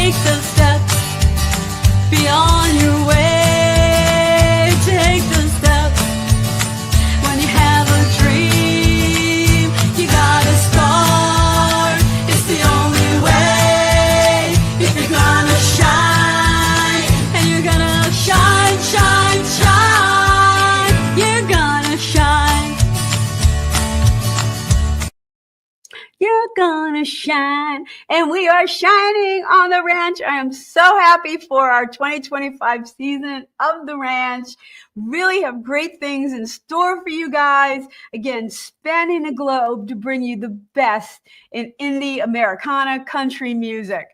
take the steps beyond your way. Take the steps when you have a dream. You gotta start. It's the only way. If you're gonna shine, and you're gonna shine, shine, shine. You're gonna shine. You're gonna shine. And we are shining on the ranch. I am so happy for our 2025 season of the ranch. Really have great things in store for you guys. Again, spanning the globe to bring you the best in indie, Americana, country music.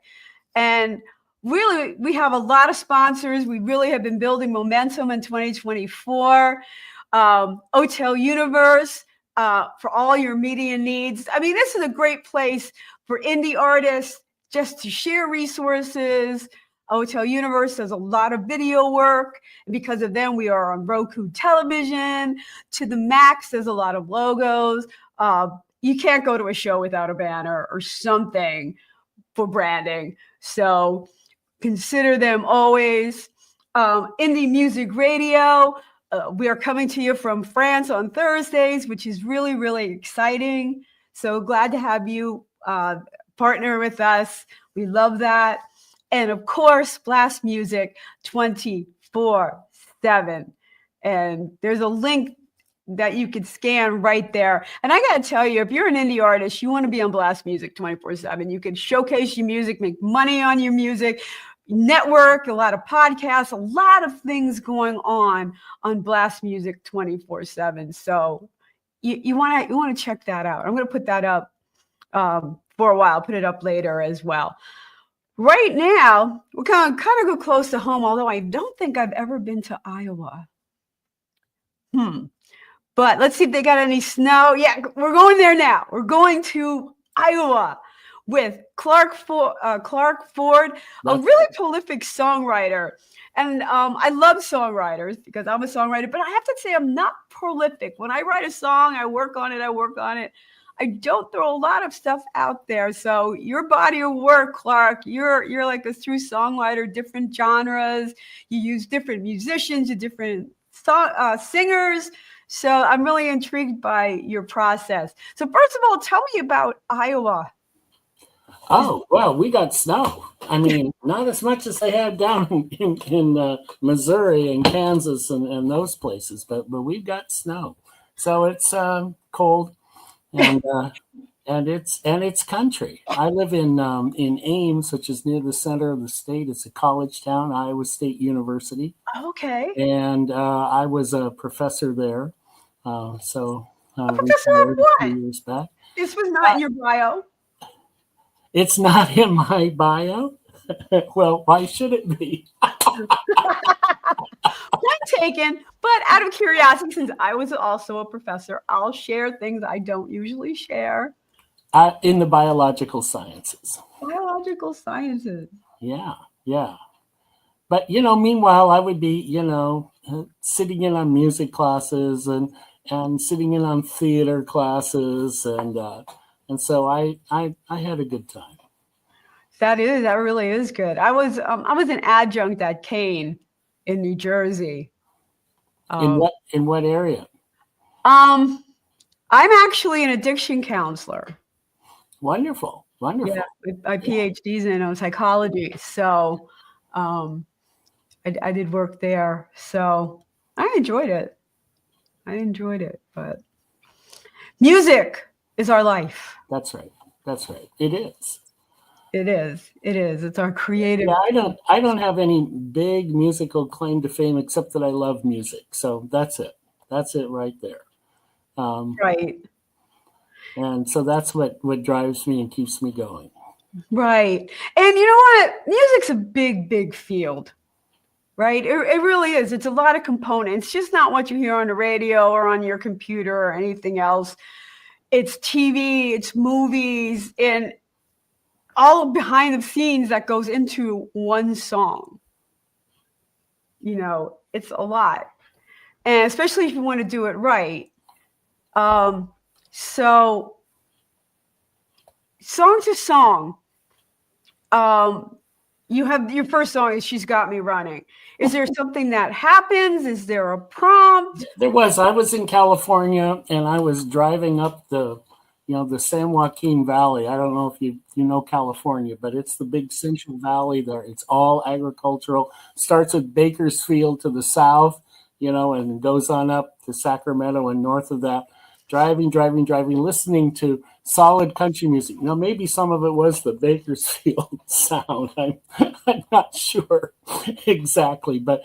And really, we have a lot of sponsors. We really have been building momentum in 2024. Hotel Universe, for all your media needs. I mean, this is a great place for indie artists just to share resources. Hotel Universe does a lot of video work. And because of them, we are on Roku television. To the Max, there's a lot of logos. You can't go to a show without a banner or something for branding. So consider them always. Indie Music Radio. We are coming to you from France on Thursdays, which is really, really exciting. So glad to have you partner with us. We love that. And of course, Blast Music 24/7. And there's a link that you could scan right there. And I got to tell you, if you're an indie artist, you want to be on Blast Music 24/7. You can showcase your music, make money on your music, network, a lot of podcasts, a lot of things going on Blast Music 24/7. So you want to check that out. I'm going to put that up for a while, put it up later as well. Right now, we're going to kind of go close to home, although I don't think I've ever been to Iowa. But let's see if they got any snow. Yeah, we're going there now. We're going to Iowa with Clark Ford, a really prolific songwriter. And I love songwriters because I'm a songwriter, but I have to say I'm not prolific. When I write a song, I work on it. I don't throw a lot of stuff out there. So your body of work, Clark, you're like a true songwriter, different genres. You use different musicians, different singers. So I'm really intrigued by your process. So first of all, tell me about Iowa. Oh, well, we got snow. I mean, not as much as they have down in Missouri and Kansas and those places, but we've got snow. So it's cold and it's country. I live in Ames, which is near the center of the state. It's a college town, Iowa State University. Okay. And I was a professor there. Professor of what? 2 years back. This was not in your bio. It's not in my bio. Well, why should it be? Point taken. But out of curiosity, since I was also a professor, I'll share things I don't usually share. In the biological sciences. Biological sciences. Yeah. But, meanwhile, I would be, sitting in on music classes and sitting in on theater classes. And so I had a good time. That really is good. I was an adjunct at Kane in New Jersey. In what area? I'm actually an addiction counselor. Wonderful. Yeah, my PhD's in psychology. So I did work there. So I enjoyed it. But music is our life. That's right. It is. It's our creative. Yeah, I don't have any big musical claim to fame except that I love music. So that's it. That's it right there. Right. And so that's what drives me and keeps me going. Right. And you know what? Music's a big, big field. Right? It really is. It's a lot of components. It's just not what you hear on the radio or on your computer or anything else. It's TV, it's movies, and all behind the scenes that goes into one song. It's a lot. And especially if you want to do it right. So song to song, You have your first song is She's Got Me Running. Is there something that happens? Is there a prompt? There was. I was in California and I was driving up the San Joaquin Valley. I don't know if you know California, but it's the big Central Valley there. It's all agricultural. Starts at Bakersfield to the south, and goes on up to Sacramento and north of that. Driving, listening to solid country music. Maybe some of it was the Bakersfield sound. I'm not sure exactly, but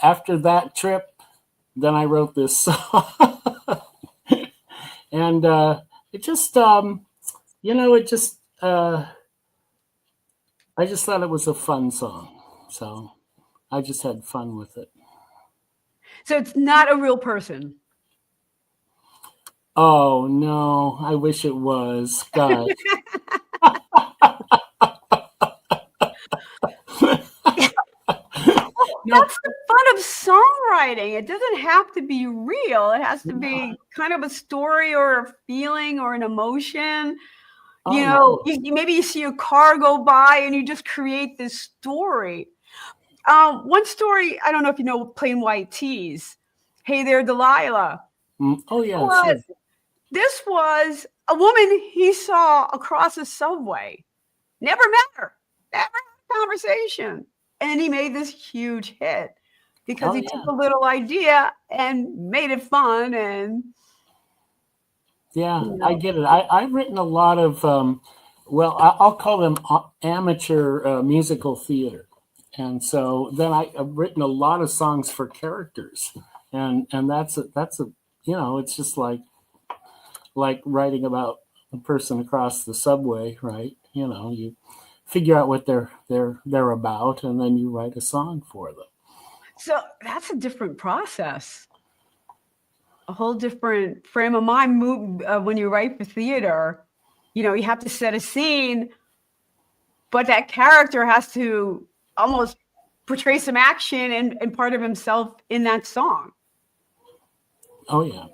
after that trip, then I wrote this song, and it just I just thought it was a fun song, so I just had fun with it. So it's not a real person. Oh no, I wish it was. God. That's the fun of songwriting. It doesn't have to be real. It has to be kind of a story or a feeling or an emotion. Maybe you see a car go by and you just create this story. One story, I don't know if you know Plain White Tees. Hey There, Delilah. Oh, yeah. Sure. This was a woman he saw across a subway. Never met her. Never had a conversation. And he made this huge hit because he took a little idea and made it fun. And I get it. I've written a lot of, I'll call them amateur musical theater. And so then I've written a lot of songs for characters. And that's it's just like writing about a person across the subway, right? You figure out what they're about, and then you write a song for them. So that's a different process, a whole different frame of mind. When you write for theater, you have to set a scene, but that character has to almost portray some action and part of himself in that song. Oh yeah,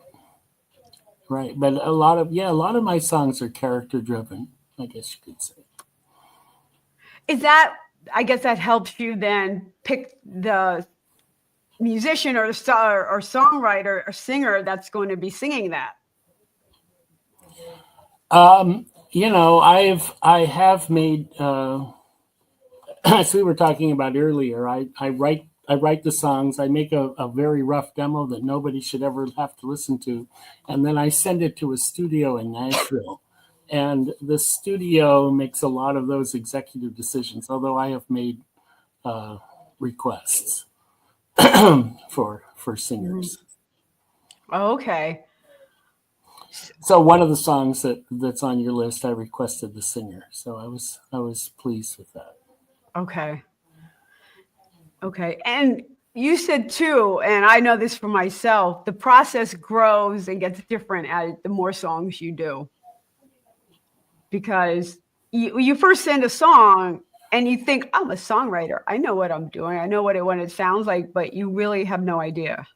right. But a lot of my songs are character driven, I guess you could say. I guess that helps you then pick the musician or the star or songwriter or singer that's going to be singing that. I have made as we were talking about earlier, I write the songs. I make a very rough demo that nobody should ever have to listen to, and then I send it to a studio in Nashville. And the studio makes a lot of those executive decisions, although I have made requests for singers. Okay. So one of the songs that's on your list, I requested the singer. So I was pleased with that. Okay. And you said too, and I know this for myself, the process grows and gets different the more songs you do. Because you first send a song and you think, I'm a songwriter. I know what I'm doing. I know what it sounds like, but you really have no idea.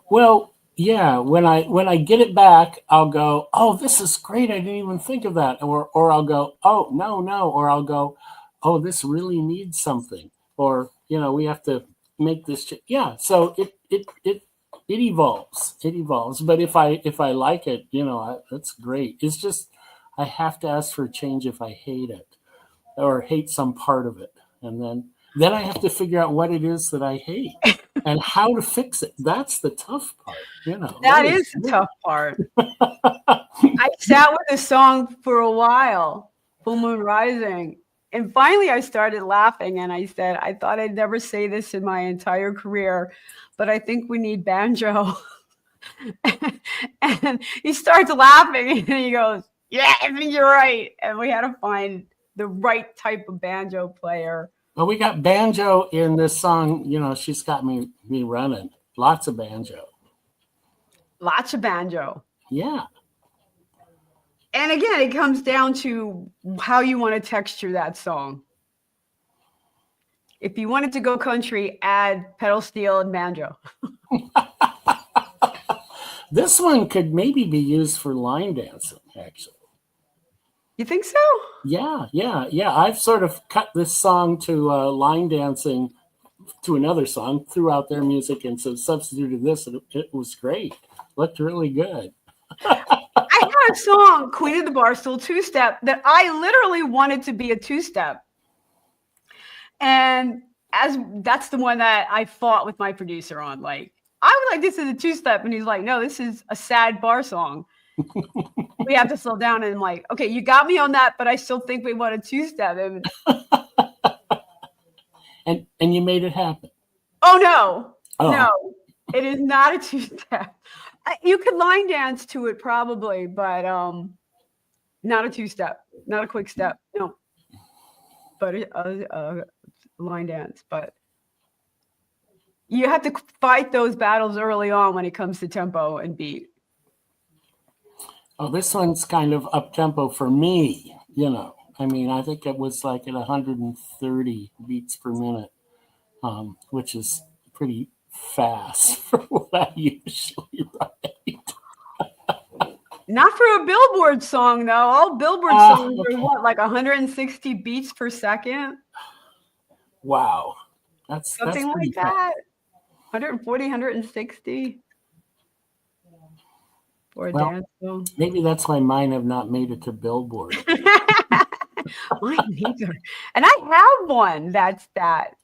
Well, yeah. When I get it back, I'll go, oh, this is great. I didn't even think of that. Or I'll go, oh, no. Or I'll go, oh, this really needs something. Or, we have to make this. Yeah. So it evolves. It evolves. But if I like it, that's great. It's just, I have to ask for a change if I hate it or hate some part of it. And then I have to figure out what it is that I hate and how to fix it. That's the tough part, That is the tough part. I sat with the song for a while, Full Moon Rising. And finally I started laughing and I said, I thought I'd never say this in my entire career, but I think we need banjo. And he starts laughing and he goes, yeah, I think you're right. And we had to find the right type of banjo player. Well, we got banjo in this song. She's got me running. Lots of banjo. Lots of banjo. Yeah. And again, it comes down to how you want to texture that song. If you wanted to go country, add pedal steel and banjo. This one could maybe be used for line dancing, actually. You think so? Yeah. I've sort of cut this song to line dancing to another song throughout their music, and so substituted this, and it was great. Looked really good. I had a song, Queen of the Barstool two-step, that I literally wanted to be a two-step. And that's the one that I fought with my producer on. Like, I would like this as a two-step. And he's like, no, this is a sad bar song. We have to slow down. And I'm like, okay, you got me on that, but I still think we want a two-step. And you made it happen. Oh, no. Oh. No, it is not a two-step. You could line dance to it probably, but not a two-step, not a quick step. No, but a line dance. But you have to fight those battles early on when it comes to tempo and beat. Oh, this one's kind of up tempo for me. I mean, I think it was like at 130 beats per minute, which is pretty fast for what I usually write. Not for a Billboard song, though. All Billboard songs are what, like 160 beats per second? Wow. Something like that. 140, 160 for a dance song. Maybe that's why mine have not made it to Billboard. Mine neither. And I have one that's that.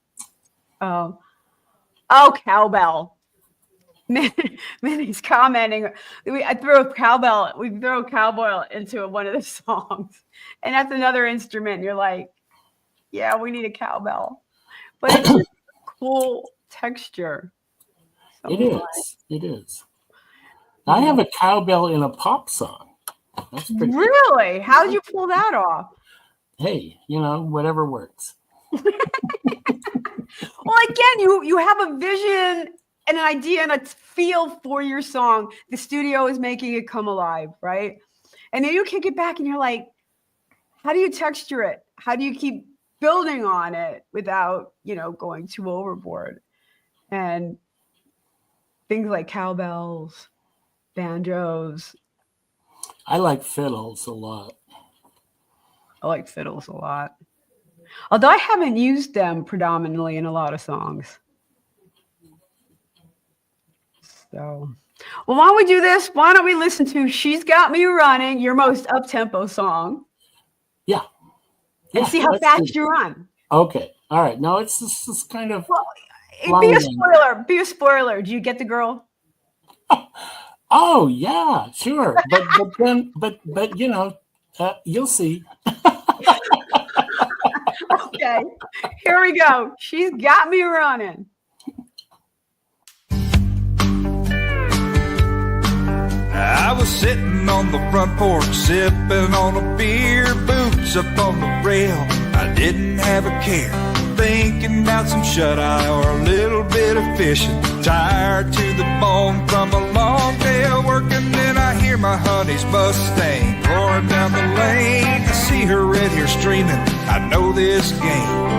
Oh, cowbell. Minnie's commenting. We throw a cowbell into one of the songs. And that's another instrument. You're like, yeah, we need a cowbell. But it's just a cool texture. It is. I have a cowbell in a pop song. That's pretty Really? How did you pull that off? Hey, whatever works. Well, again, you have a vision and an idea and a feel for your song. The studio is making it come alive, right? And then you kick it back and you're like, how do you texture it? How do you keep building on it without, going too overboard? And things like cowbells, banjos. I like fiddles a lot. I like fiddles a lot. Although I haven't used them predominantly in a lot of songs. So, well, why don't we do this? Why don't we listen to She's Got Me Running, your most up-tempo song? Yeah. And see how fast you run. Okay. All right. Now it's this kind of... Well, be a spoiler. Be a spoiler. Do you get the girl? Oh, yeah, sure. But you'll see. Okay. Here we go. She's Got Me Running. I was sitting on the front porch, sipping on a beer, boots up on the rail. I didn't have a care, thinking about some shut-eye or a little bit of fishing. Tired to the bone from a long day of working, then I hear my honey's Mustang roaring down the lane. I see her red hair streaming, I know this game.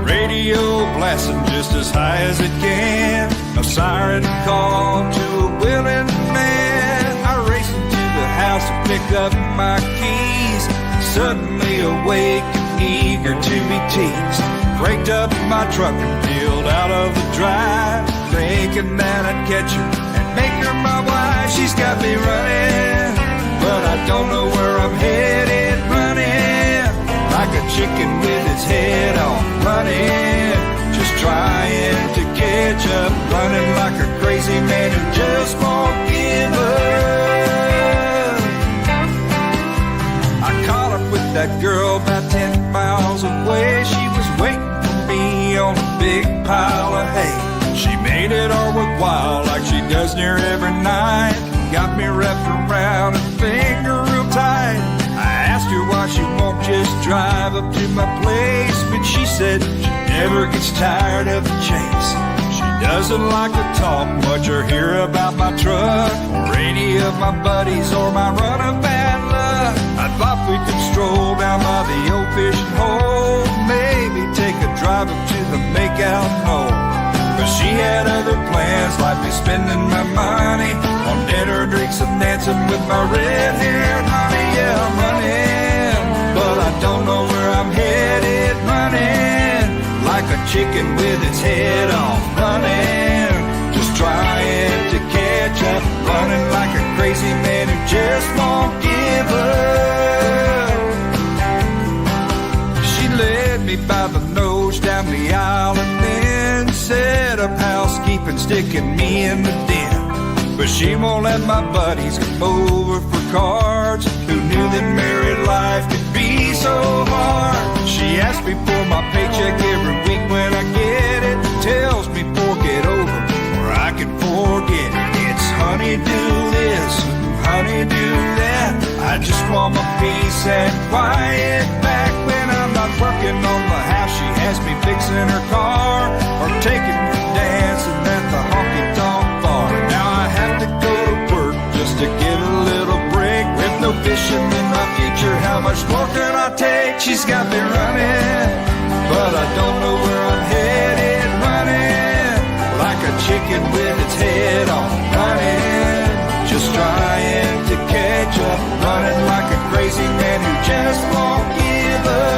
Radio blasting just as high as it can. A siren call to a willing man. I race into the house to pick up my keys. Suddenly awake and eager to be teased. Cranked up my truck and peeled out of the drive, thinking that I'd catch her and make her my wife. She's got me running, but I don't know where I'm headed. Running like a chicken with its head on. Running, just trying to catch up. Running like a crazy man who just won't give up. I caught up with that girl about 10 miles away. She was waiting for me on a big pile of hay. She made it all worthwhile like she does near every night. Got me wrapped around her finger real tight. I asked her why she won't just drive up to my place, but she said she never gets tired of the chase. She doesn't like to talk much or hear about my truck or any of my buddies or my run of bad luck. I thought we could stroll down by the old fishing hole, maybe take a drive up to the makeout hole. But she had other plans, like me spending my money on dinner, drinks, and dancing with my red-haired honey. Yeah, I'm running don't know where I'm headed, running like a chicken with its head off, running, just trying to catch up, running like a crazy man who just won't give up. She led me by the nose down the aisle and then set up housekeeping, sticking me in the den. But she won't let my buddies come over for cards, who knew that married life could be so hard. She asks me for my paycheck every week when I get it, tells me fork it over or I can forget it. It's honey do this, honey do that. I just want my peace and quiet back when I'm not working on the house. She has me fixing her car or taking her dancing at the honky-tonk bar. Now I have to go to work just to get a little break. With no fishing in my future, how much more can I take? She's got me running, but I don't know where I'm headed, running like a chicken with its head on, running, just trying to catch up, running like a crazy man who just won't give up.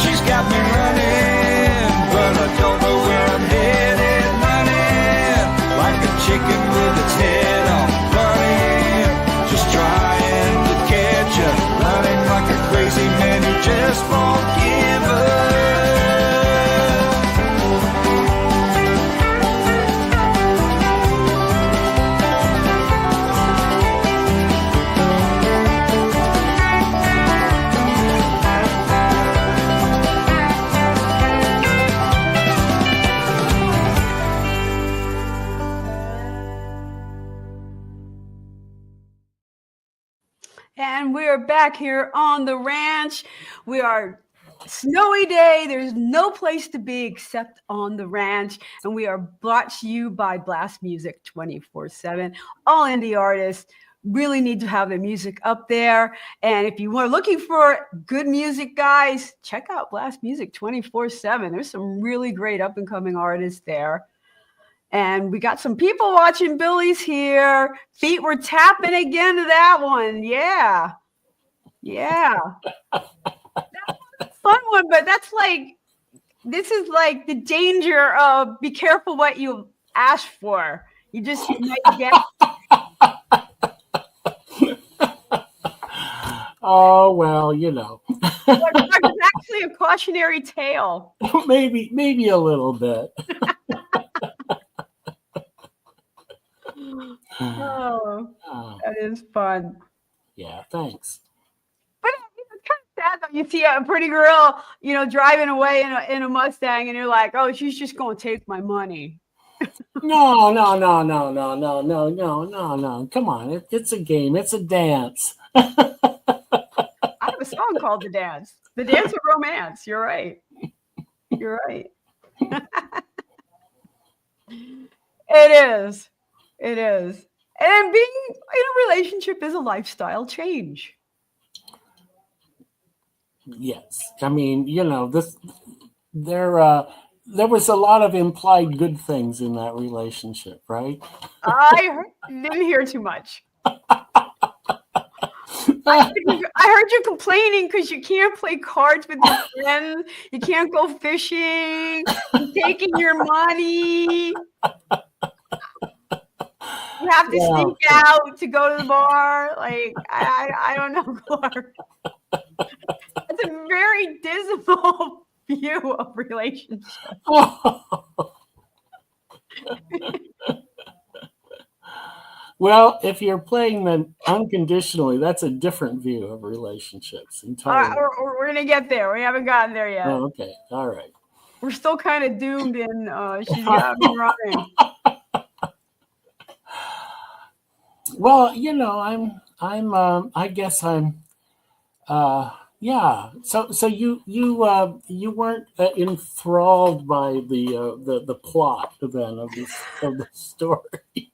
She's got me running, but I don't know where I'm headed, running like a chicken with its head on, running, just trying to catch up, running like a crazy man who just won't give up. And we are back here on the ranch. We are snowy day. There's no place to be except on the ranch. And we are brought to you by Blast Music 24/7. All indie artists really need to have their music up there. And if you are looking for good music, guys, check out Blast Music 24/7. There's some really great up and coming artists there. And we got some people watching Billy's here. Feet were tapping again to that one. Yeah. Yeah. That was a fun one, but that's like, this is like the danger of be careful what you ask for. You just might get. Oh, well, you know. It's actually a cautionary tale. Maybe a little bit. Oh, that is fun. Yeah, thanks. But it's kind of sad though. You see a pretty girl, driving away in a Mustang, and you're like, oh, she's just going to take my money. No. Come on, it's a game. It's a dance. I have a song called "The Dance." The Dance of Romance. You're right. You're right. It is. It is. And being in a relationship is a lifestyle change. Yes. I mean, there was a lot of implied good things in that relationship, right? I didn't hear too much. I heard you complaining because you can't play cards with your friends. You can't go fishing. You're taking your money. You have to sneak out to go to the bar. Like, I don't know, Clark. It's a very dismal view of relationships. Well, if you're playing them unconditionally, that's a different view of relationships entirely. We're going to get there. We haven't gotten there yet. Oh, okay. All right. We're still kind of doomed in She's Got Me Running. Well, I guess I'm yeah. So you weren't enthralled by the plot then of the story.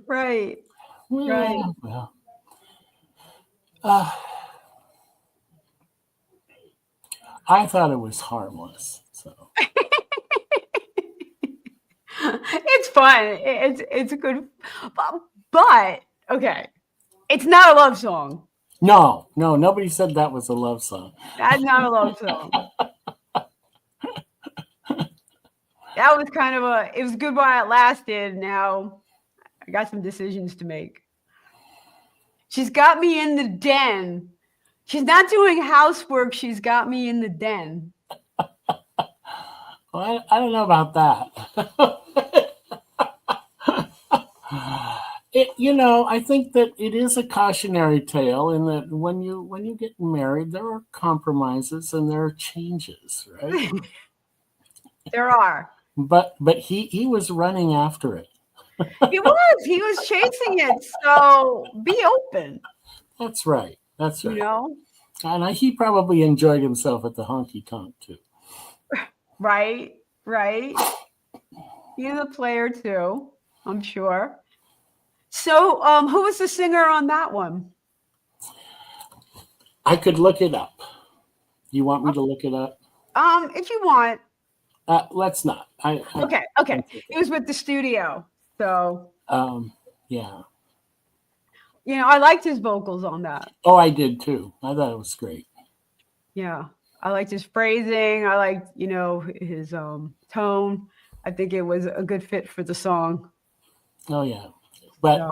Right. Right. Well, I thought it was harmless. So it's fun. It's a good. But okay, it's not a love song. No, nobody said that was a love song. That's not a love song. That was kind of it was good while it lasted. Now I got some decisions to make. She's got me in the den. She's not doing housework. She's got me in the den. Well, I don't know about that. I think that it is a cautionary tale in that when you get married, there are compromises and there are changes, right? There are. But he was running after it. He was chasing it. So be open. That's right. You know? And he probably enjoyed himself at the honky tonk too. Right. He's a player too, I'm sure. So, who was the singer on that one? I could look it up. You want me to look it up? If you want. Let's not. Okay. It was with the studio, so. Yeah. I liked his vocals on that. Oh, I did too. I thought it was great. Yeah, I liked his phrasing. I liked, his tone. I think it was a good fit for the song. Oh yeah, but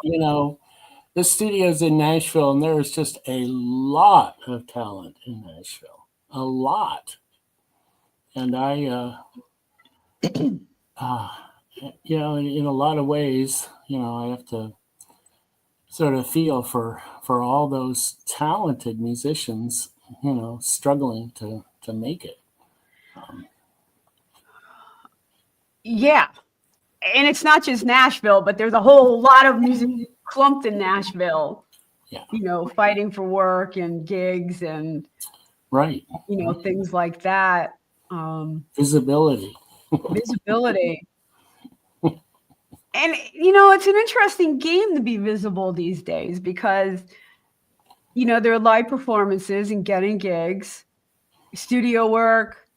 the studio's in Nashville, and there is just a lot of talent in Nashville. A lot, and I, in a lot of ways, I have to sort of feel for all those talented musicians, struggling to make it. Yeah. And it's not just Nashville, but there's a whole lot of music clumped in Nashville. Yeah. Fighting for work and gigs and right. Things like that. Visibility. And, it's an interesting game to be visible these days because, there are live performances and getting gigs, studio work,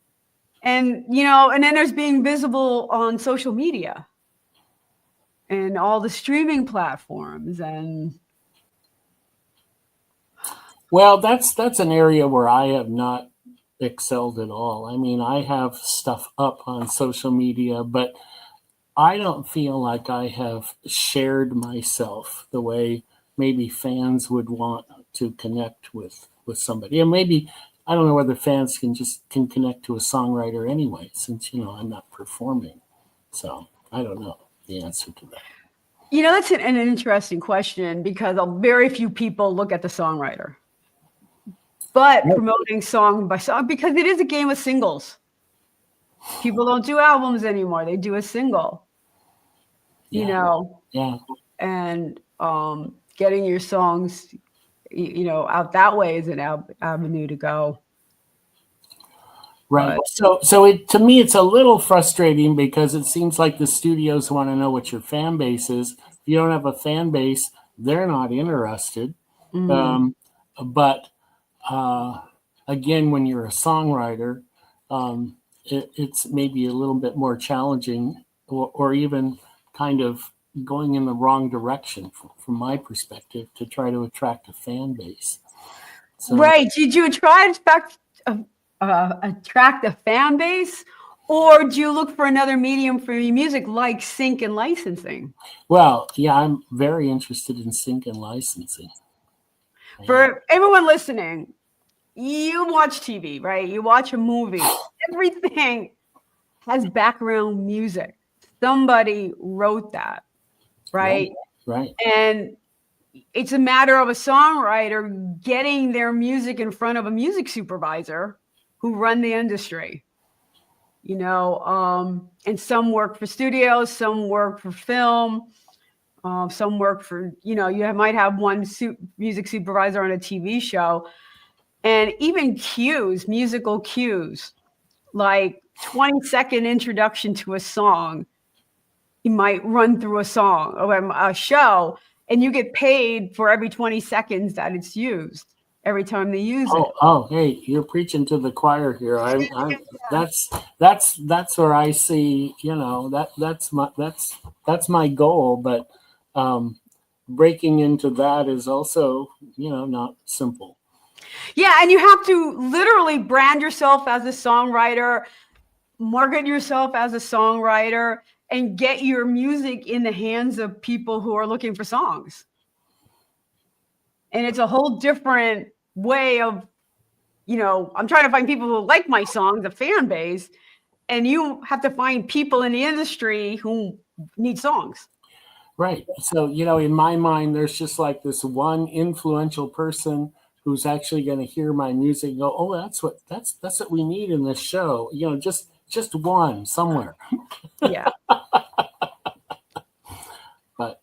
and, and then there's being visible on social media and all the streaming platforms. And well, that's an area where I have not excelled at all. I mean, I have stuff up on social media, but I don't feel like I have shared myself the way maybe fans would want to connect with somebody. And maybe, I don't know whether fans can connect to a songwriter anyway, since, I'm not performing. So I don't know the answer to that. That's an interesting question because very few people look at the songwriter. But promoting song by song, because it is a game of singles. People don't do albums anymore. They do a single. Yeah. And getting your songs, out that way is an avenue to go. Right. But, so to me, it's a little frustrating because it seems like the studios want to know what your fan base is. If you don't have a fan base, they're not interested. Mm-hmm. But again, when you're a songwriter, it's maybe a little bit more challenging or even kind of going in the wrong direction from my perspective to try to attract a fan base. So, right. Did you try to attract a fan base, or do you look for another medium for your music like sync and licensing? Well, yeah, I'm very interested in sync and licensing. For everyone listening, you watch TV, right? You watch a movie. Everything has background music. Somebody wrote that, right? Right. And it's a matter of a songwriter getting their music in front of a music supervisor who run the industry, and some work for studios, some work for film, some work for, you might have one music supervisor on a TV show, and even cues, musical cues, like 20-second introduction to a song. You might run through a song or a show, and you get paid for every 20 seconds that it's used. Every time they use it. Oh, hey, you're preaching to the choir here. That's where I see, that's my goal. But breaking into that is also, not simple. Yeah, and you have to literally brand yourself as a songwriter, market yourself as a songwriter, and get your music in the hands of people who are looking for songs. And it's a whole different way of, I'm trying to find people who like my songs, a fan base, and you have to find people in the industry who need songs. Right. So, in my mind, there's just like this one influential person who's actually going to hear my music and go, oh, that's what we need in this show. Just one somewhere. Yeah. But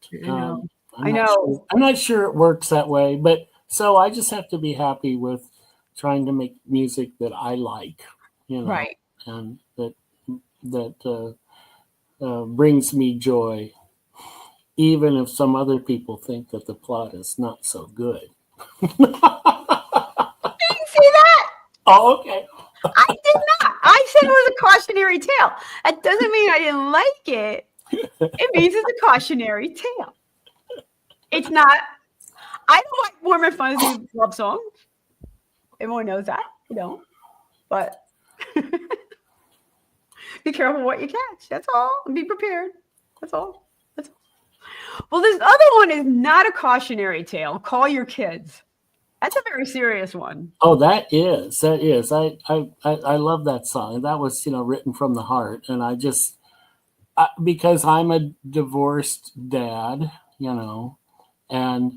I know. I'm not sure it works that way, but so I just have to be happy with trying to make music that I like, right, and that brings me joy, even if some other people think that the plot is not so good. Did you see that? Oh, okay. I did not. I said it was a cautionary tale. That doesn't mean I didn't like it. It means it's a cautionary tale. It's not. I don't like Mormon fantasy love songs. Everyone knows that. You don't. But be careful what you catch. That's all. And be prepared. That's all. Well, this other one is not a cautionary tale. Call your kids. That's a very serious one. Oh, that is. I love that song. That was, written from the heart. And because I'm a divorced dad, and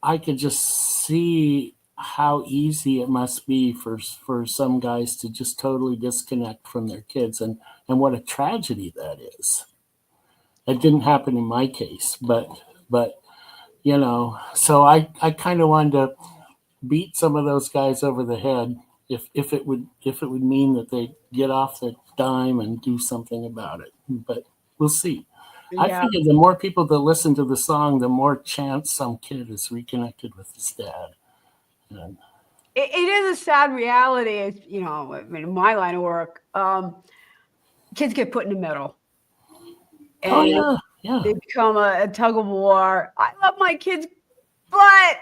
I could just see how easy it must be for some guys to just totally disconnect from their kids, and what a tragedy that is. It didn't happen in my case, but so I kind of wanted to beat some of those guys over the head if it would mean that they get off the dime and do something about it. But we'll see. Yeah. I figure the more people that listen to the song, the more chance some kid is reconnected with his dad. And it is a sad reality. In my line of work, kids get put in the middle. And they become a tug of war. I love my kids, but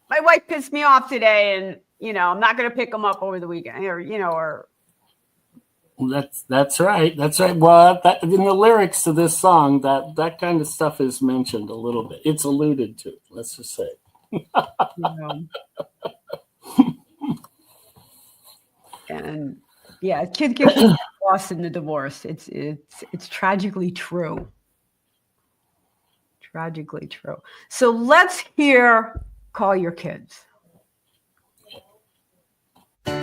my wife pissed me off today, and I'm not going to pick them up over the weekend, or. That's right. Well, in the lyrics to this song, that kind of stuff is mentioned a little bit. It's alluded to. Let's just say. And yeah, kids get lost in the divorce. It's tragically true. Tragically true. So let's hear Call Your Kids. You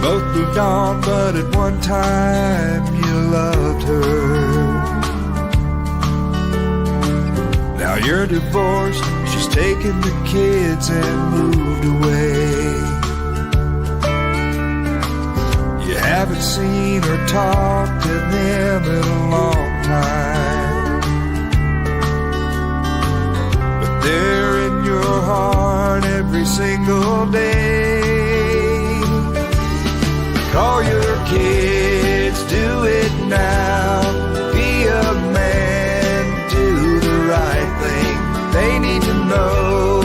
both moved on, but at one time you loved her. Now you're divorced, she's taken the kids and moved away. You haven't seen or talked to them in a long time, but they're in your heart every single day. Call your kids, do it now. Be a man, do the right thing. They need to know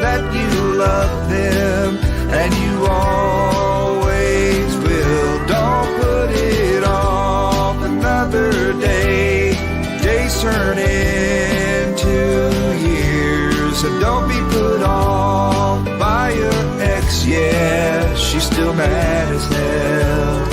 that you love them and you always will. Don't put it off another day. Days turn into years, and don't be put off by your ex. Yeah, she's still mad as hell.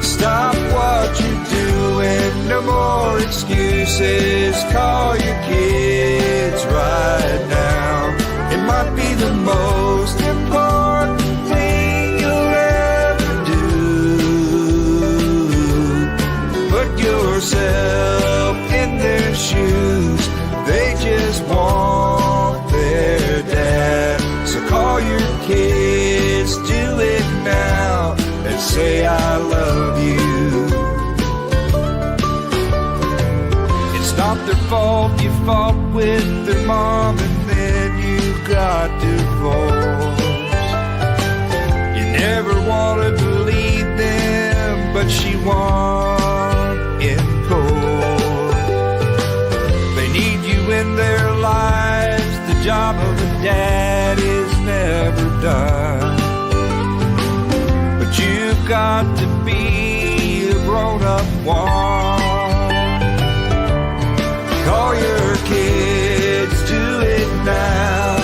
Stop what you're doing, no more excuses. Call your kids right now. It might be the most important thing you'll ever do. Put yourself in their shoes. They just want their dad. So call your kids, do it now, and say I love you. It's not their fault you fought with their mom and then you got divorced. You never wanted to leave what she wants. Encore. They need you in their lives. The job of a dad is never done. But you've got to be a grown-up one. Call your kids, do it now.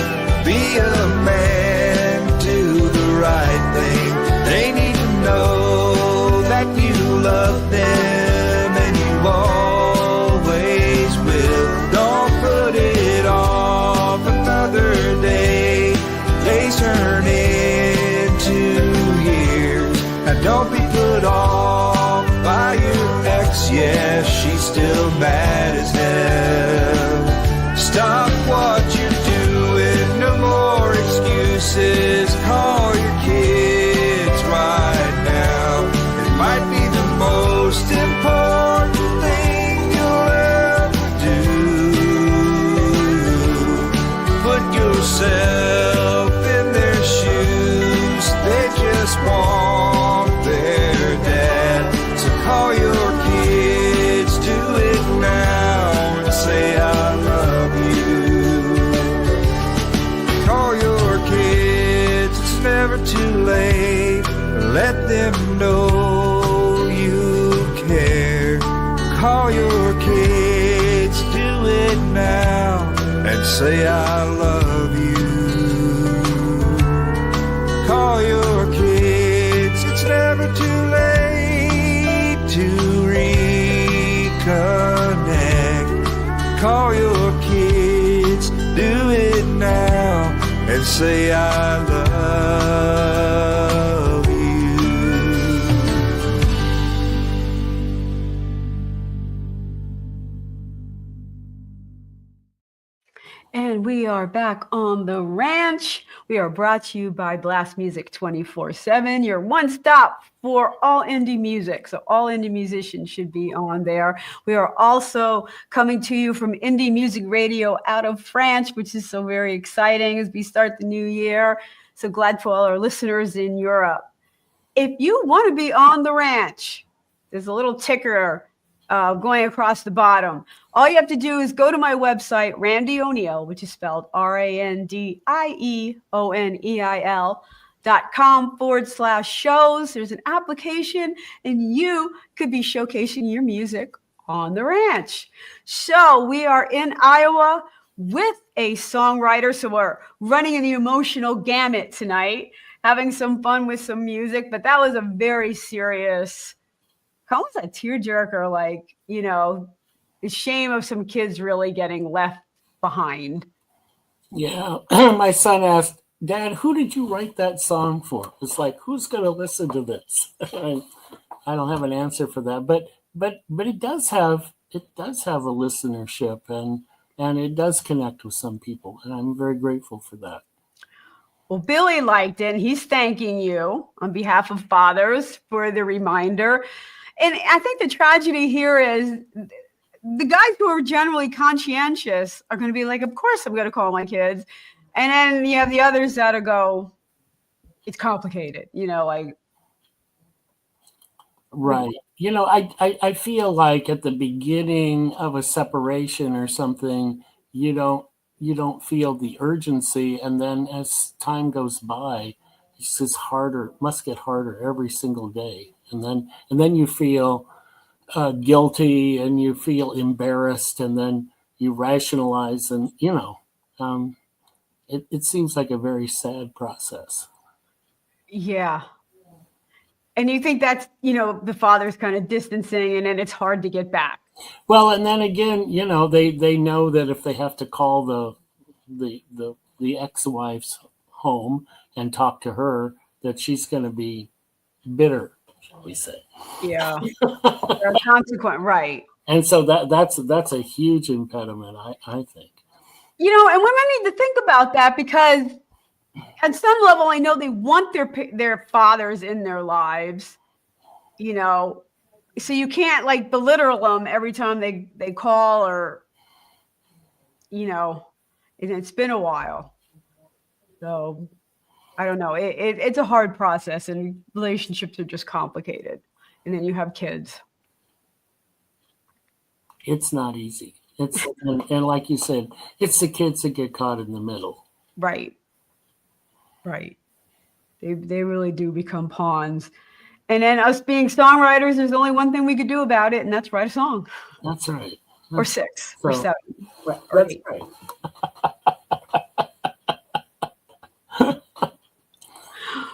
Be a man, do the right thing. They need to know that you love them and you always will. Don't put it off another day. Days turn into years. And don't be put off by your ex. Yeah, she's still mad as hell. Stop what you're doing, no more excuses. Call your kids right now. It might be the most important thing you'll ever do. Put yourself in their shoes. They just want their dad. So call your kids, do it now, and say I love you. Call your kids, it's never too late. Let them know you care. Call your kids, do it now, and say I love you. Call your kids, it's never too late to reconnect. Call your kids, do it now, and say I love you. And we are back on the ranch. We are brought to you by Blast Music 24/7, your one stop for all indie music. So all indie musicians should be on there. We are also coming to you from Indie Music Radio out of France, which is so very exciting as we start the new year. So glad for all our listeners in Europe. If you want to be on the ranch, there's a little ticker going across the bottom. All you have to do is go to my website, Randie O'Neil, which is spelled RANDIEONEIL.com/shows. There's an application, and you could be showcasing your music on the ranch. So we are in Iowa with a songwriter. So we're running the emotional gamut tonight, having some fun with some music, but that was a very serious, almost a tearjerker, like, you know, the shame of some kids really getting left behind. Yeah. My son asked, Dad, who did you write that song for? It's like, who's going to listen to this? I don't have an answer for that, but it does have a listenership, and it does connect with some people, and I'm very grateful for that. Well, Billy liked it, and he's thanking you on behalf of fathers for the reminder. And I think the tragedy here is the guys who are generally conscientious are going to be like, of course I'm going to call my kids. And then you have the others that'll go, it's complicated, you know, like. Right. You know, I feel like at the beginning of a separation or something, you don't feel the urgency. And then as time goes by, it's just harder, must get harder every single day. And then you feel guilty, and you feel embarrassed, and then you rationalize, and it seems like a very sad process. Yeah. And you think that's, the father's kind of distancing, and then it's hard to get back. Well, and then again, they know that if they have to call the ex-wife's home and talk to her, that she's going to be bitter, shall we say. Yeah. Consequent, right. And so that's a huge impediment, I think. And women need to think about that, because at some level, I know they want their fathers in their lives, so you can't like belittle them every time they call, or, and it's been a while. So I don't know. It's a hard process, and relationships are just complicated. and then you have kids. It's not easy. It's and like you said, it's the kids that get caught in the middle. Right. They really do become pawns. And then us being songwriters, there's only one thing we could do about it, and that's write a song. That's right. Or 6 or 7. Right, or that's 8. right.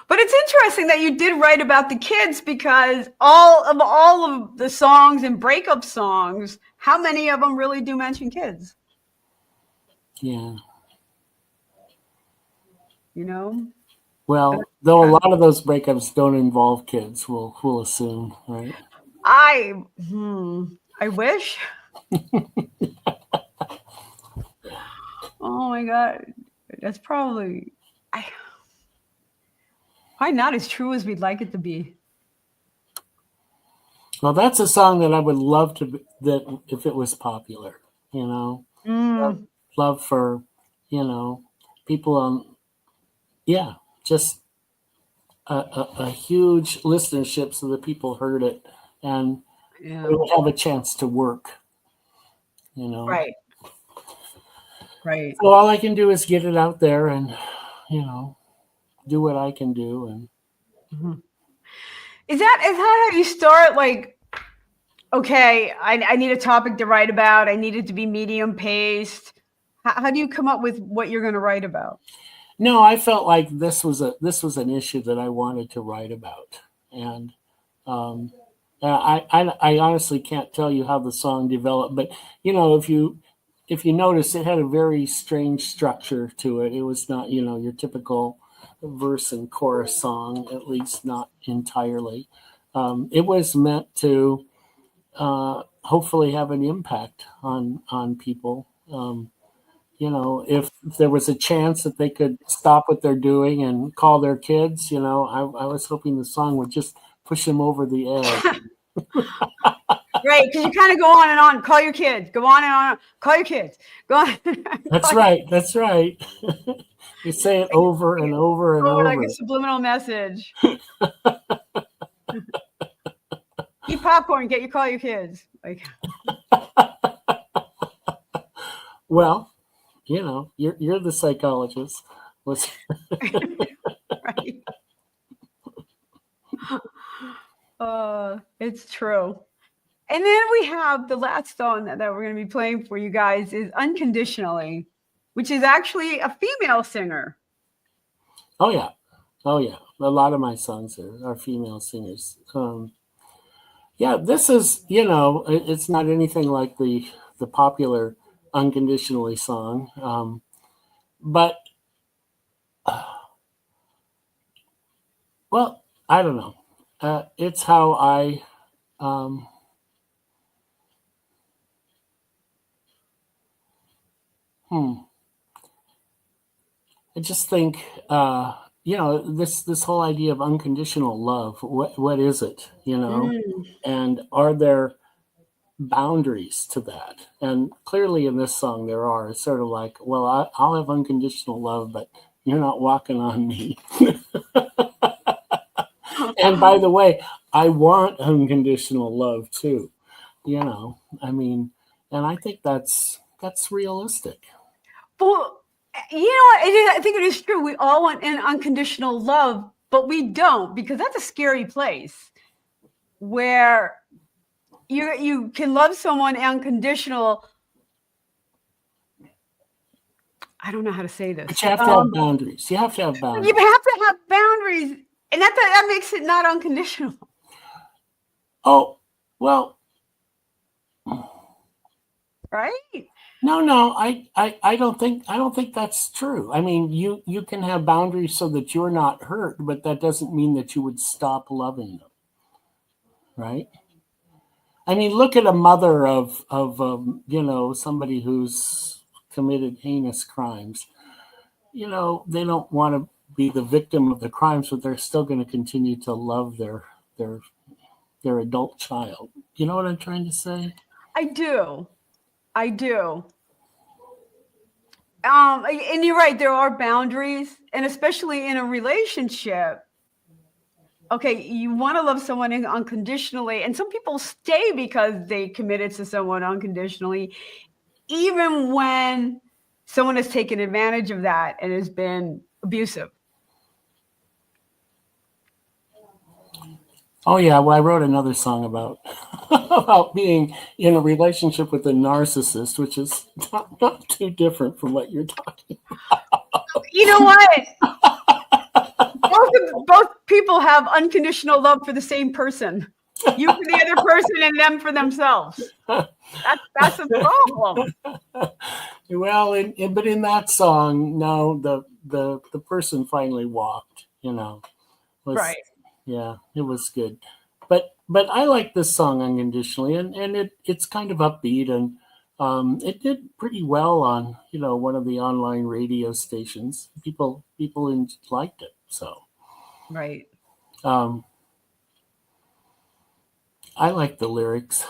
But it's interesting that you did write about the kids, because all of the songs and breakup songs, how many of them really do mention kids? Yeah. You know? Well, though a lot of those breakups don't involve kids, we'll assume, right? I wish. Oh my God. That's probably not as true as we'd like it to be. Well, that's a song that I would love that if it was popular, you know. Love for, people on, just a huge listenership so that people heard it and they would have a chance to work, Right. So all I can do is get it out there and, do what I can do. And Is that how you start? Like, okay, I need a topic to write about. I need it to be medium paced. How do you come up with what you're going to write about? No, I felt like this was an issue that I wanted to write about, and I honestly can't tell you how the song developed, but if you notice, it had a very strange structure to it. It was not your typical verse and chorus song, at least not entirely. It was meant to hopefully have an impact on people. If there was a chance that they could stop what they're doing and call their kids, I was hoping the song would just push them over the edge. Right, because you kind of go on and on. Call your kids. Go on and on. Call your kids. Go on. That's right. That's right. You say it over and over and over. Like a subliminal message. Eat popcorn. Call your kids. Like. Well, you're the psychologist. Right. It's true. And then we have the last song that we're going to be playing for you guys is Unconditionally, which is actually a female singer. Oh yeah. A lot of my songs are female singers. This is, it's not anything like the popular Unconditionally song. But, well, I don't know. It's how I, I just think, this whole idea of unconditional love, what is it, and are there boundaries to that? And clearly in this song there are. It's sort of like, well, I'll have unconditional love, but you're not walking on me. And by the way, I want unconditional love too, and I think that's realistic. Well, I think it is true. We all want an unconditional love, but we don't, because that's a scary place where you can love someone unconditional. I don't know how to say this. But you have to have boundaries. You have to have boundaries. You have to have boundaries, and that makes it not unconditional. Oh, well. Right? No, I don't think that's true. I mean, you can have boundaries so that you're not hurt, but that doesn't mean that you would stop loving them. Right? I mean, look at a mother of somebody who's committed heinous crimes. They don't want to be the victim of the crimes, but they're still going to continue to love their adult child. You know what I'm trying to say? I do. And you're right, there are boundaries, and especially in a relationship, okay, you want to love someone unconditionally, and some people stay because they committed to someone unconditionally, even when someone has taken advantage of that and has been abusive. Oh yeah, well I wrote another song about about being in a relationship with a narcissist, which is not too different from what you're talking about. You know what? Both people have unconditional love for the same person. You for the other person and them for themselves. That's a problem. Well, but in that song, no, the person finally walked. Right. Yeah, it was good. But I like this song Unconditionally, and it's kind of upbeat, and it did pretty well on one of the online radio stations. People liked it, so right. I like the lyrics.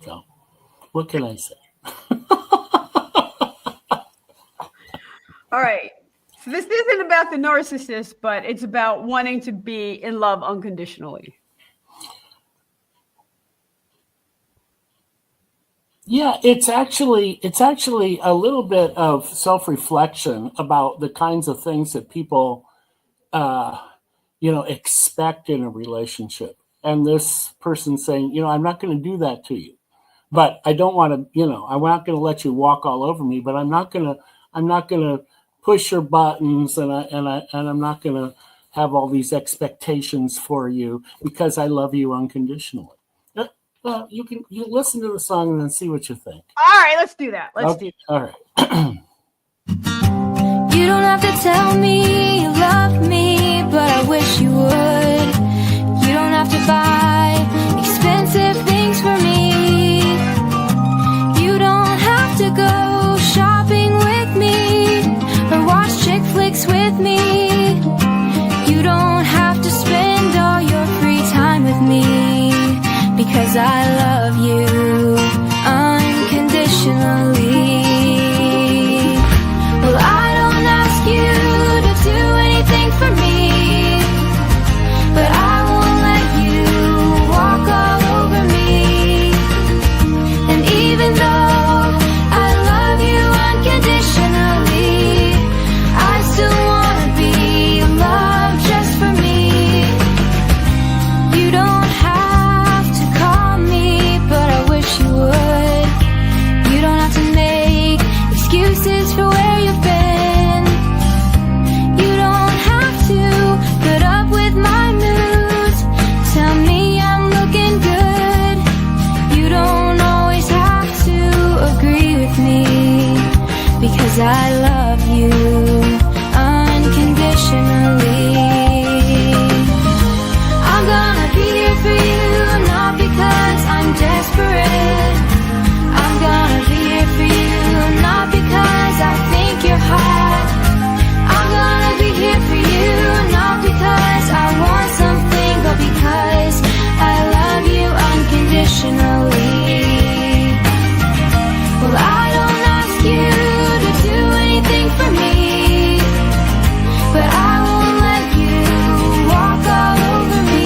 So what can I say? All right. So this isn't about the narcissist, but it's about wanting to be in love unconditionally. Yeah, it's actually a little bit of self-reflection about the kinds of things that people expect in a relationship. And this person saying, I'm not going to do that to you. But I don't want to, I'm not going to let you walk all over me, but I'm not going to push your buttons, and I'm not going to have all these expectations for you because I love you unconditionally. Well, you listen to the song and then see what you think. All right, let's do that. Let's do that. All right. You don't have to tell me you love me, but I wish you would. You don't have to buy expensive things for me. You don't have to go shopping with me or watch chick flicks with me. You don't have to spend all your free time with me, because I love you unconditionally. Well, I don't ask you to do anything for me, but I won't let you walk all over me. And even though I love you unconditionally, I still want to be loved just for me. You don't have to call me, but I wish you would. You don't have to make excuses for where you've been. You don't have to put up with my moods. Tell me I'm looking good. You don't always have to agree with me, because I love you unconditionally. I'm gonna be here for you, not because I'm desperate. I'm gonna be here for you, not because I think you're hot. I'm gonna be here for you, not because I want something, but because I love you unconditionally. Well, I don't ask you to do anything for me, but I won't let you walk all over me.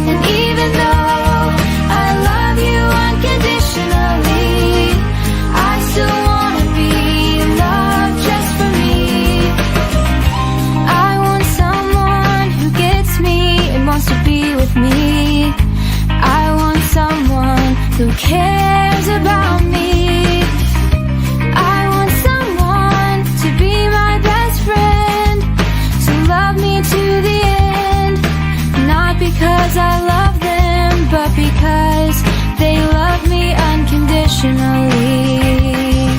And even though I love you unconditionally, I still want to be loved just for me. I want someone who gets me and wants to be with me. I want someone who cares about me. I want someone to be my best friend, to love me to the end. Not because I love them, but because they love me unconditionally.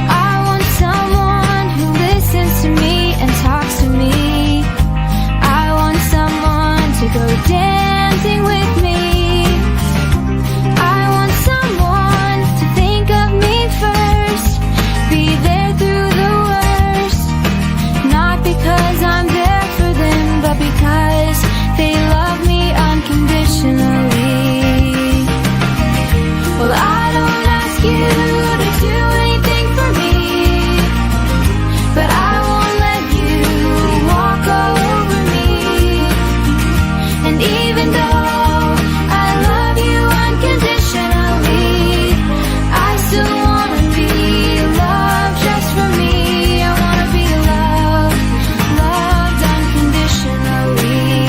I want someone who listens to me and talks to me. I want someone to go dancing with me. I want someone to think of me first, be there through the worst. Not because I'm there for them, but because they love me unconditionally. Well, I don't ask you Even though I love you unconditionally, I still wanna be loved just for me. I wanna be loved, loved unconditionally.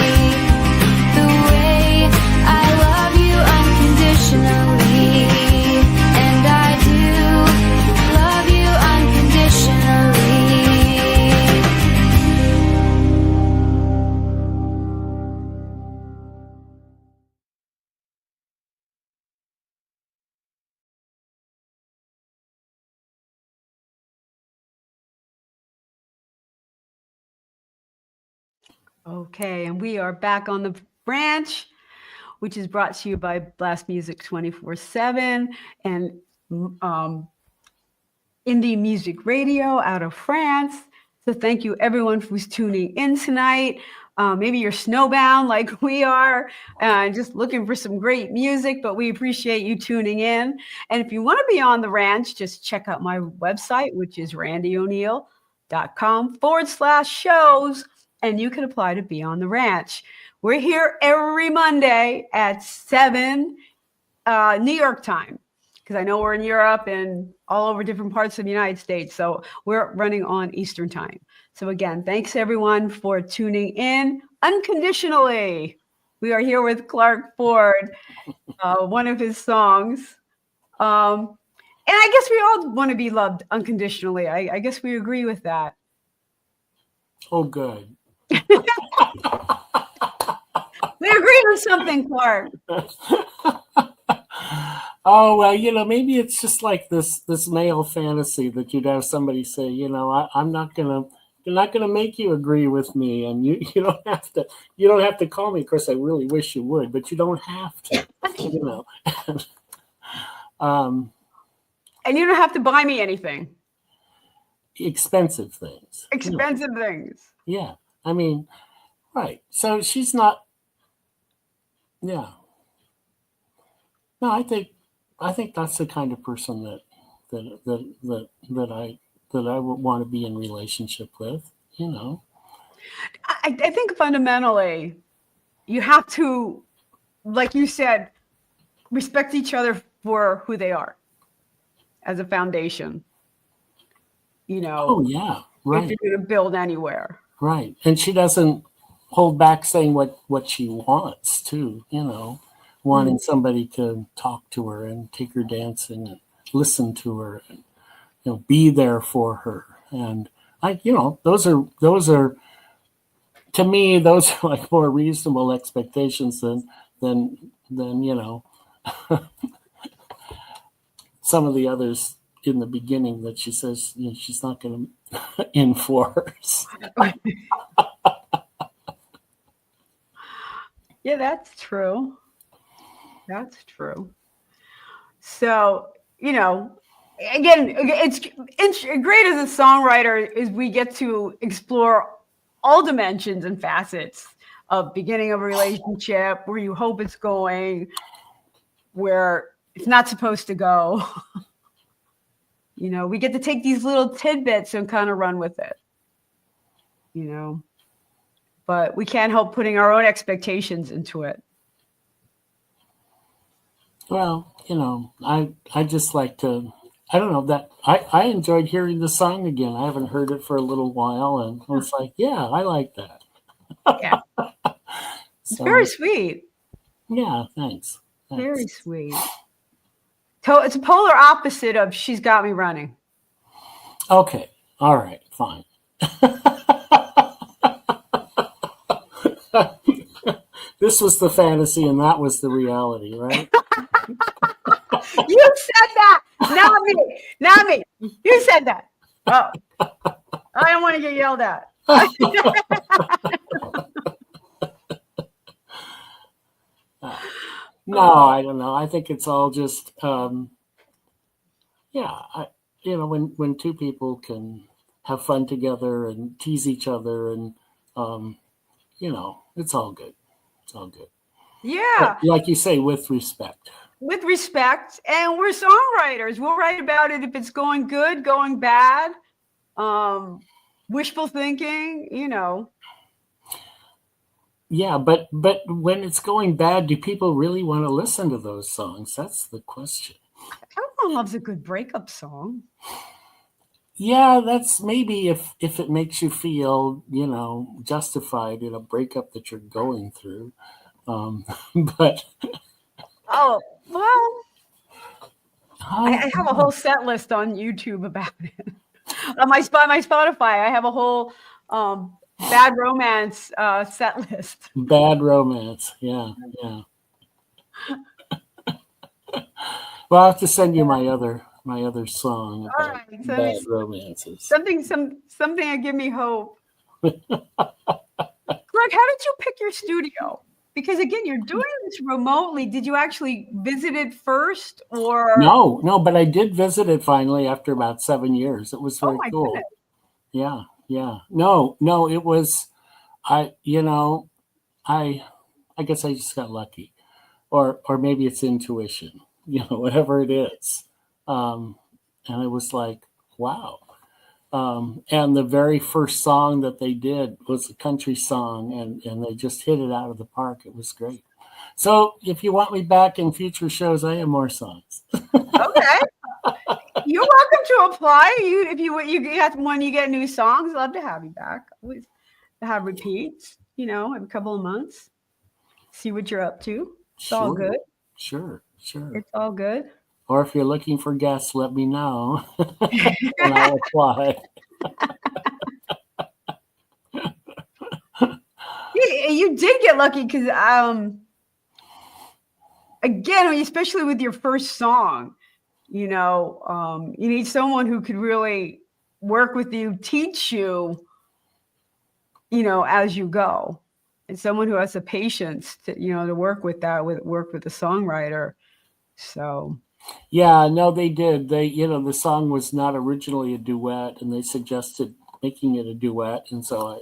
The way I love you unconditionally. And I do love you unconditionally. Okay, and we are back on the branch, which is brought to you by Blast Music 24/7 and indie music radio out of France. So thank you everyone who's tuning in tonight. Maybe you're snowbound like we are, just looking for some great music, but we appreciate you tuning in. And if you want to be on the ranch, just check out my website, which is randieoneal.com/shows, and you can apply to be on the ranch. We're here every Monday at 7 New York time, because I know we're in Europe and all over different parts of the United States. So we're running on Eastern time. So again, thanks everyone for tuning in unconditionally. We are here with Clark Ford, one of his songs. And I guess we all want to be loved unconditionally. I guess we agree with that. Oh, good. We agree with something, Clark. Oh, well, maybe it's just like this male fantasy that you'd have somebody say, I'm not gonna make you agree with me, and you don't have to call me. Of course, I really wish you would, but you don't have to. And you don't have to buy me anything. Expensive things. Expensive things. Yeah, I mean, right. So she's not. Yeah. No, I think that's the kind of person that I would want to be in relationship with. I think fundamentally, you have to, like you said, respect each other for who they are as a foundation. Oh yeah, right. If you're going to build anywhere, right, and she doesn't hold back saying what she wants too. Wanting somebody to talk to her and take her dancing and listen to her and be there for her. And those are to me, those are like more reasonable expectations than some of the others in the beginning that she says she's not going to enforce. Yeah, that's true. That's true. So, again, it's great as a songwriter is we get to explore all dimensions and facets of beginning of a relationship, where you hope it's going, where it's not supposed to go. We get to take these little tidbits and kind of run with it, but we can't help putting our own expectations into it. Well, I just like to, I don't know, that I enjoyed hearing the song again. I haven't heard it for a little while, and I was like, yeah, I like that. Yeah. So, very sweet. Yeah, thanks. Very sweet. It's a polar opposite of She's Got Me Running. Okay. All right. Fine. This was the fantasy and that was the reality, right? You said that. Not me. Not me. You said that. Oh, I don't want to get yelled at. No, I don't know. I think it's all just, when two people can have fun together and tease each other and, it's all good. It's all good. Yeah. But like you say, with respect. With respect. And we're songwriters. We'll write about it if it's going good, going bad, wishful thinking, Yeah, but when it's going bad, do people really want to listen to those songs? That's the question. Everyone loves a good breakup song. Yeah, that's maybe if it makes you feel, justified in a breakup that you're going through. But Oh, well, I, I have a whole set list on YouTube about it. On my Spotify, I have a whole bad romance set list. bad romance. Yeah, yeah. Well, I have to send you my other song All about right, send me bad romances. something to give me hope. Greg, how did you pick your studio? Because again, you're doing this remotely. Did you actually visit it first, or? No, but I did visit it finally after about 7 years. It was Oh very my cool. goodness! Yeah, yeah. No, it was. I, I, I guess I just got lucky, or maybe it's intuition. Whatever it is. Um, and it was like, wow. And the very first song that they did was a country song, and they just hit it out of the park. It was great. So if you want me back in future shows, I have more songs. Okay, you're welcome to apply. If you get when you get new songs, love to have you back. Always have repeats. In a couple of months. See what you're up to. It's all Sure, good. sure. It's all good. Or if you're looking for guests, let me know, and I'll apply. You did get lucky because again, especially with your first song, you need someone who could really work with you, teach you, as you go, and someone who has the patience to work with the songwriter. So Yeah, no, they did. The song was not originally a duet, and they suggested making it a duet, and so I,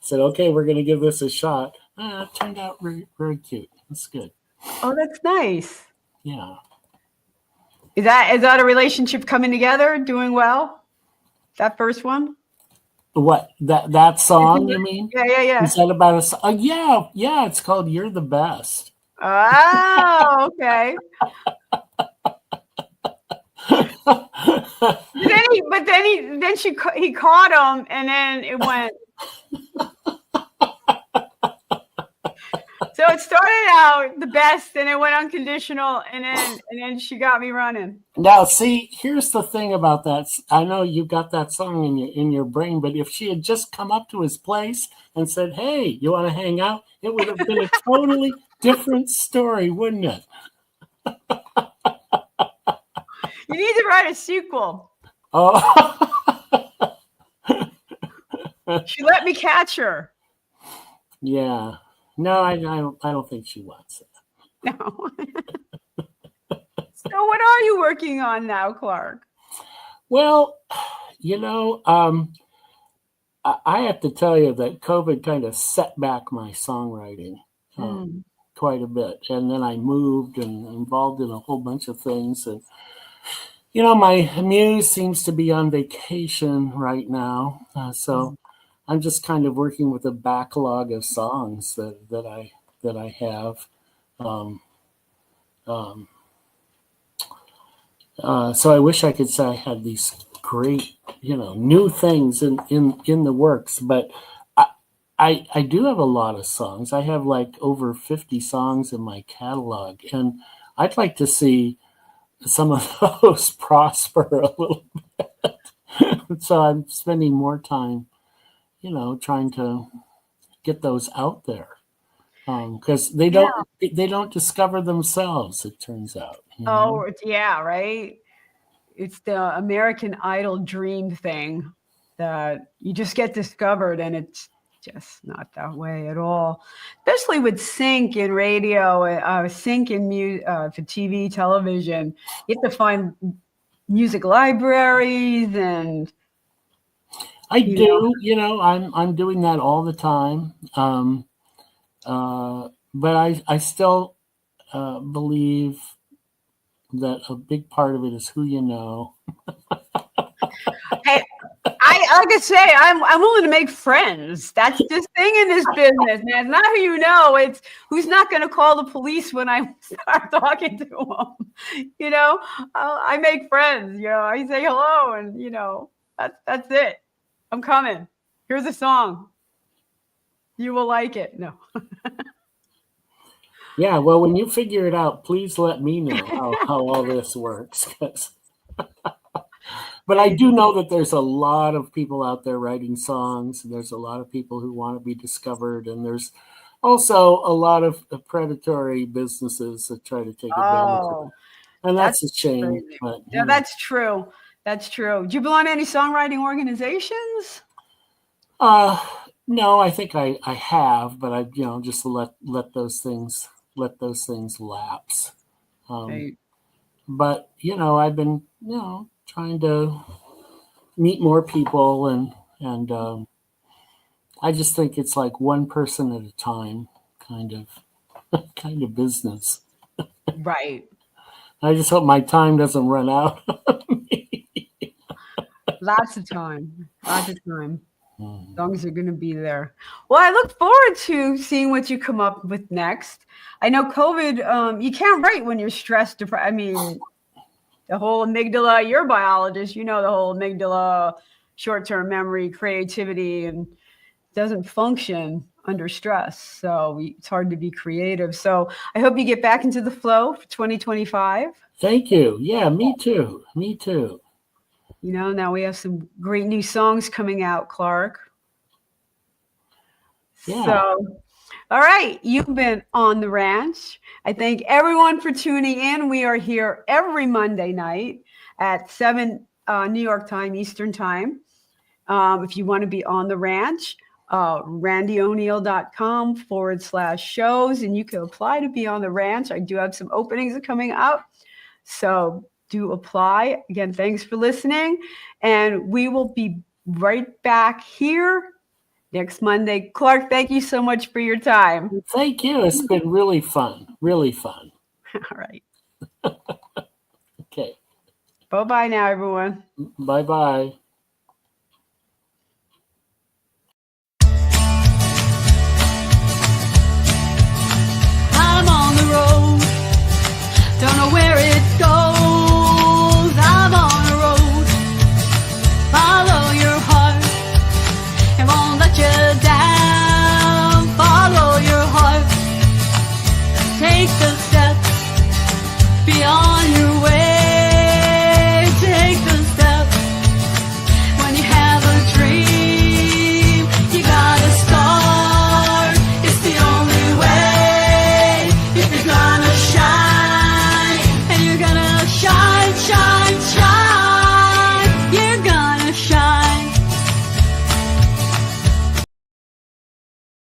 said, okay, we're going to give this a shot. It turned out very, very cute. That's good. oh, that's nice. Yeah. Is that a relationship coming together, doing well? That first one? What, that song? You mean? Yeah. Is that about a song? Yeah. It's called "You're the Best." Oh, okay. He caught him, and then it went. So it started out the best, and it went unconditional, and then she got me running. Now, see, here's the thing about that. I know you got that song in your brain, but if she had just come up to his place and said, "Hey, you want to hang out?" it would have been a totally different story, wouldn't it? You need to write a sequel. Oh. She let me catch her. Yeah. No, I don't think she wants it. No. So what are you working on now, Clark? Well, I have to tell you that COVID kind of set back my songwriting quite a bit. And then I moved and involved in a whole bunch of things. And, my muse seems to be on vacation right now. So I'm just kind of working with a backlog of songs that I have. So I wish I could say I had these great, new things in the works, but I do have a lot of songs. I have like over 50 songs in my catalog, and I'd like to see some of those prosper a little bit. So I'm spending more time, trying to get those out there. Because they don't discover themselves, it turns out. Oh, yeah, right. It's the American Idol dream thing that you just get discovered, and it's just not that way at all. Especially with sync in radio, sync in for TV, television. You have to find music libraries, and I do. I'm doing that all the time. But I still believe that a big part of it is who you know. Hey, Like I say, I'm willing to make friends. That's this thing in this business, man. It's not who you know. It's who's not going to call the police when I start talking to them. You know, I make friends. You know, I say hello, and you know, that's it. I'm coming. Here's a song. You will like it. No. Yeah, well, when you figure it out, please let me know how all this works. But I do know that there's a lot of people out there writing songs, and there's a lot of people who want to be discovered, and there's also a lot of predatory businesses that try to take advantage of it. And that's a shame. Crazy. But Yeah, that's true. That's true. Do you belong to any songwriting organizations? No, I think I have, but I just let those things lapse. Right. But I've been trying to meet more people, and I just think it's like one person at a time kind of business. Right. I just hope my time doesn't run out. Lots of time. Lots of time. As long as you're going to be there. Well, I look forward to seeing what you come up with next. I know COVID, you can't write when you're stressed. I mean, the whole amygdala, you're a biologist, you know the whole amygdala, short-term memory, creativity, and doesn't function under stress. So it's hard to be creative. So I hope you get back into the flow for 2025. Thank you. Yeah, me too. Me too. You know, now we have some great new songs coming out, Clark. Yeah. So, all right, you've been on the ranch. I thank everyone for tuning in. We are here every Monday night at 7 New York time, Eastern time. If you want to be on the ranch, randieoneal.com/shows, and you can apply to be on the ranch. I do have some openings coming up. So do apply. Again, thanks for listening. And we will be right back here next Monday. Clark, thank you so much for your time. Thank you. It's been really fun. Really fun. All right. Okay. Bye-bye now, everyone. Bye-bye.